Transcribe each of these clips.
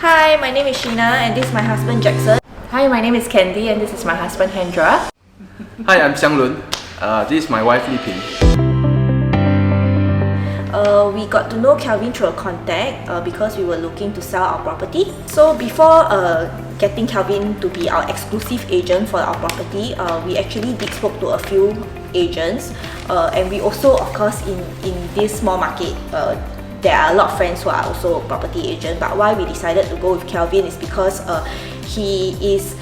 Hi, my name is Sheena and this is my husband Jackson. Hi, my name is Candy and this is my husband Hendra. Hi, I'm Xiang Lun. This is my wife Li Ping. We got to know Kelvin through a contact because we were looking to sell our property. So before getting Kelvin to be our exclusive agent for our property, we actually did spoke to a few agents, and we also, of course, in this small market, there are a lot of friends who are also property agents. But why we decided to go with Kelvin is because he is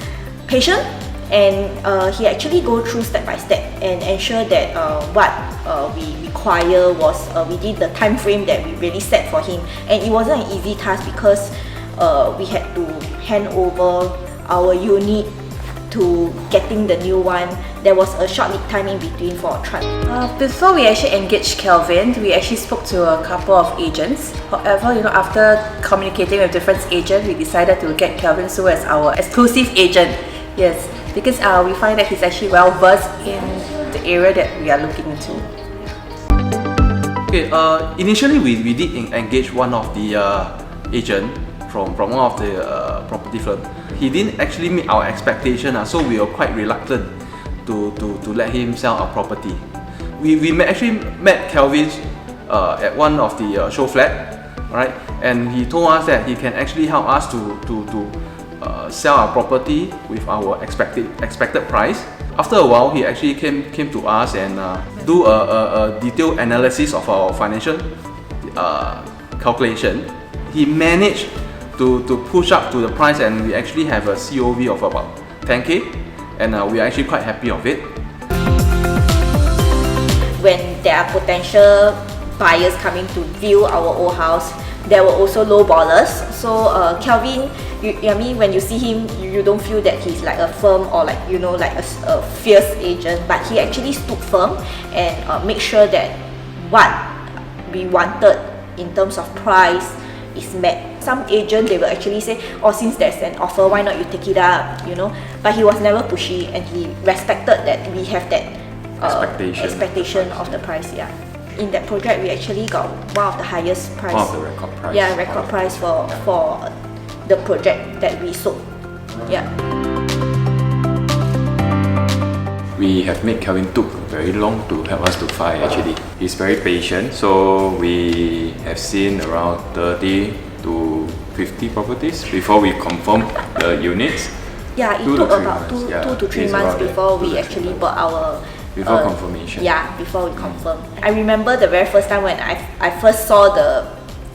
patient and he actually go through step by step and ensure that what we require was within the time frame that we really set for him. And it wasn't an easy task because we had to hand over our unit to getting the new one. There was a short lead time in between for a trial. Before we actually engaged Kelvin, we actually spoke to a couple of agents. However, after communicating with different agents, we decided to get Kelvin Su as our exclusive agent. Yes, because we find that he's actually well versed in the area that we are looking into. Okay, initially we did engage one of the agent from one of the property firm. He didn't actually meet our expectation, so we were quite reluctant to let him sell our property. We actually met Kelvin at one of the show flat, right? And he told us that he can actually help us to sell our property with our expected price. After a while, he actually came to us and do a detailed analysis of our financial calculation. He managed to push up to the price, and we actually have a COV of about 10K, and we are actually quite happy of it. When there are potential buyers coming to view our old house, there were also low ballers. So Kelvin, when you see him, you don't feel that he's like a firm or like a fierce agent, but he actually stood firm and make sure that what we wanted in terms of price is met. Some agent, they will actually say, oh, since there's an offer, why not you take it up, But he was never pushy, and he respected that we have that expectation of the price. Yeah. In that project, we actually got one of the highest price. One of the record price. Yeah, record price for the project that we sold. Yeah. We have made Kelvin took very long to help us to find actually. He's very patient, so we have seen around 30 to 50 properties before we confirm the units. Yeah, it took about 2 to 3 months before we actually bought our before confirmation. Yeah, before we confirm. I remember the very first time when I first saw the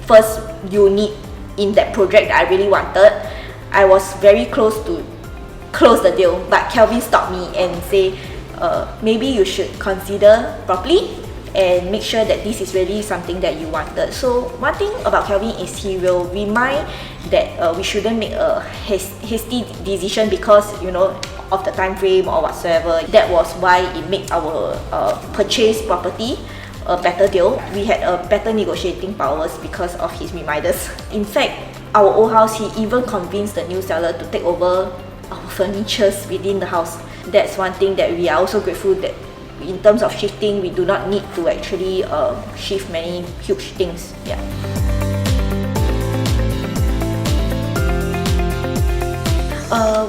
first unit in that project that I really wanted. I was very close to close the deal, but Kelvin stopped me and say, maybe you should consider properly and make sure that this is really something that you wanted. So one thing about Kelvin is he will remind that we shouldn't make a hasty decision because of the time frame or whatsoever. That was why it made our purchase property a better deal. We had a better negotiating powers because of his reminders. In fact, our old house, he even convinced the new seller to take over our furnitures within the house. That's one thing that we are also grateful that in terms of shifting, we do not need to actually shift many huge things. Yeah.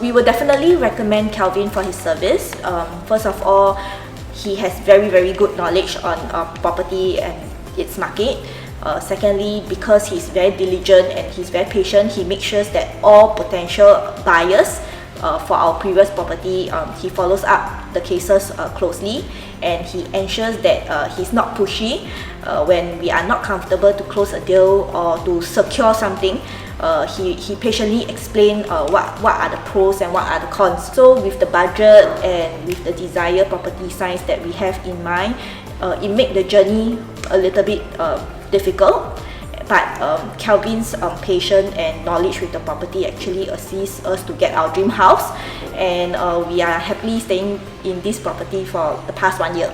We would definitely recommend Kelvin for his service. First of all, he has very, very good knowledge on property and its market. Secondly, because he's very diligent and he's very patient, he makes sure that all potential buyers for our previous property, he follows up the cases closely, and he ensures that he's not pushy when we are not comfortable to close a deal or to secure something. He patiently explains what are the pros and what are the cons. So with the budget and with the desired property size that we have in mind, it makes the journey a little bit difficult. But Kelvin's patience and knowledge with the property actually assists us to get our dream house, and we are happily staying in this property for the past 1 year.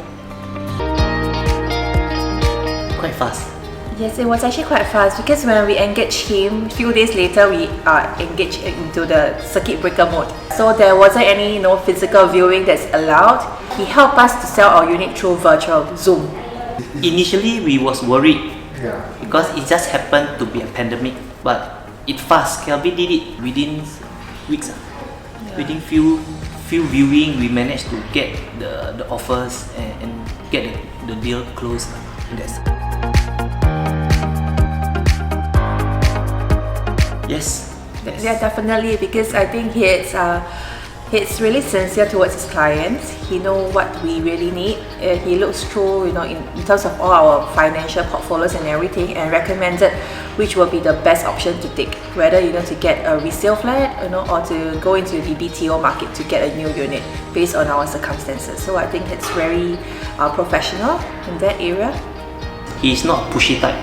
Quite fast. Yes, it was actually quite fast because when we engaged him, a few days later we engaged into the circuit breaker mode. So there wasn't any physical viewing that's allowed. He helped us to sell our unit through virtual Zoom. Initially, we was worried because it just happened to be a pandemic. But it fast. Kelvin did it within weeks. Within few viewing, we managed to get the offers and get the deal closed. That's yes. Yeah, definitely, because I think he's really sincere towards his clients. He knows what we really need. He looks through, in terms of all our financial portfolios and everything, and recommended which will be the best option to take. Whether to get a resale flat, or to go into the BTO market to get a new unit based on our circumstances. So I think it's very professional in that area. He's not pushy type.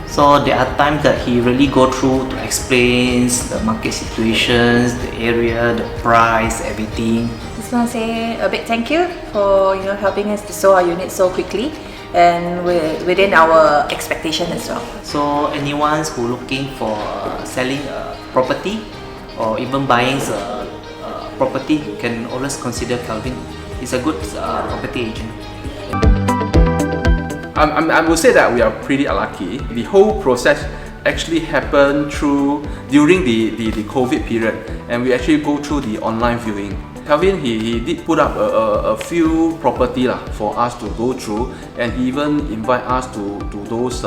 So there are times that he really go through to explain the market situations, the area, the price, everything. Just want to say a big thank you for helping us to sell our unit so quickly and within our expectation as well. So anyone who looking for selling a property or even buying a property can always consider Kelvin. He's a good property agent. I would say that we are pretty lucky. The whole process actually happened during the COVID period, and we actually go through the online viewing. Kelvin, he did put up a few property for us to go through, and he even invite us to those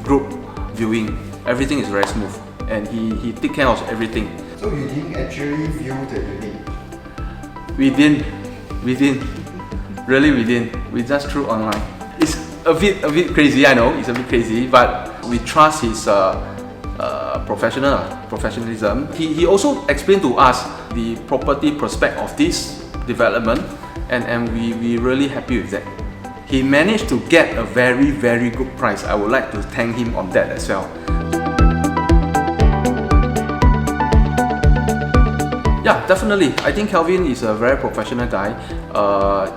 group viewing. Everything is very smooth, and he take care of everything. So you didn't actually view the unit? We didn't. Really, we didn't. We just through online. It's a bit crazy, I know. It's a bit crazy, but we trust his professionalism. He also explained to us the property prospect of this development, and we really happy with that. He managed to get a very good price. I would like to thank him on that as well. Yeah, definitely. I think Kelvin is a very professional guy.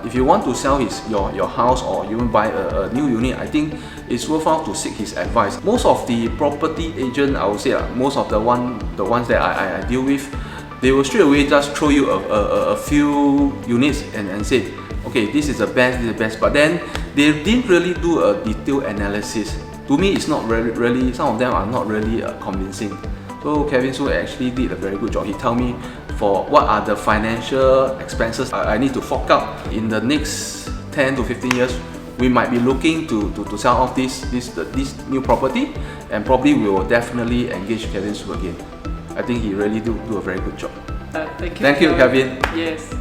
If you want to sell your house or even buy a new unit, I think it's worthwhile to seek his advice. Most of the property agent, I would say, most of the ones that I deal with, they will straight away just throw you a few units and say, okay, this is the best. But then they didn't really do a detailed analysis. To me, it's not really. Some of them are not really convincing. So Kelvin Su actually did a very good job. He told me for what are the financial expenses I need to fork out in the next 10 to 15 years. We might be looking to sell off this new property, and probably we will definitely engage Kelvin Su again. I think he really do a very good job. Thank you. Thank you, Kelvin. Yes.